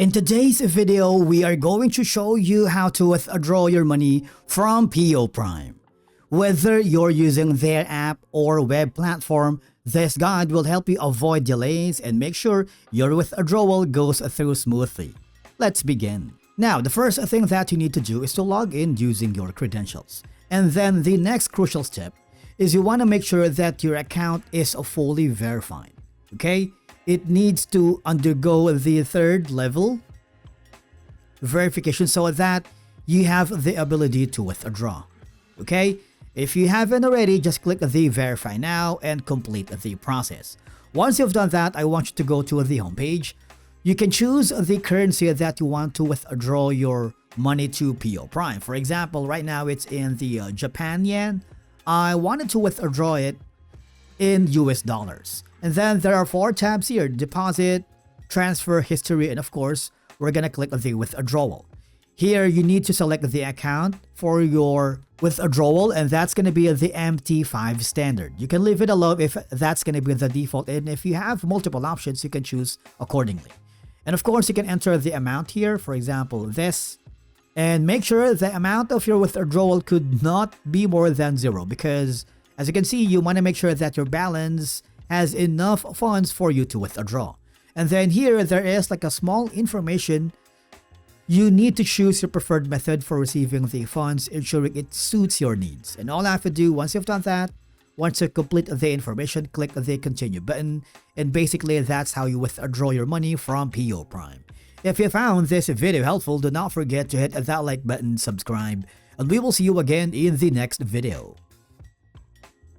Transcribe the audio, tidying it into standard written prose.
In today's video, we are going to show you how to withdraw your money from PO Prime. Whether you're using their app or web platform, this guide will help you avoid delays and make sure your withdrawal goes through smoothly. Let's begin. Now, the first thing that you need to do is to log in using your credentials. And then the next crucial step is you want to make sure that your account is fully verified. Okay? It needs to undergo the third level verification so that you have the ability to withdraw. Okay? If you haven't already, just click the verify now and complete the process. Once you've done that, I want you to go to the homepage. You can choose the currency that you want to withdraw your money to PO Prime. For example, right now it's in the Japan yen. I wanted to withdraw it in US dollars. And then there are 4 tabs here: deposit, transfer history, and of course, we're gonna click the withdrawal. Here, you need to select the account for your withdrawal, and that's gonna be the MT5 standard. You can leave it alone if that's gonna be the default, and if you have multiple options, you can choose accordingly. And of course, you can enter the amount here, for example, this, and make sure the amount of your withdrawal could not be more than 0, because as you can see, you want to make sure that your balance has enough funds for you to withdraw. And then here, there is like a small information. You need to choose your preferred method for receiving the funds, ensuring it suits your needs. And all I have to do, once you've done that, once you complete the information, click the continue button. And basically, that's how you withdraw your money from PO Prime. If you found this video helpful, do not forget to hit that like button, subscribe, and we will see you again in the next video.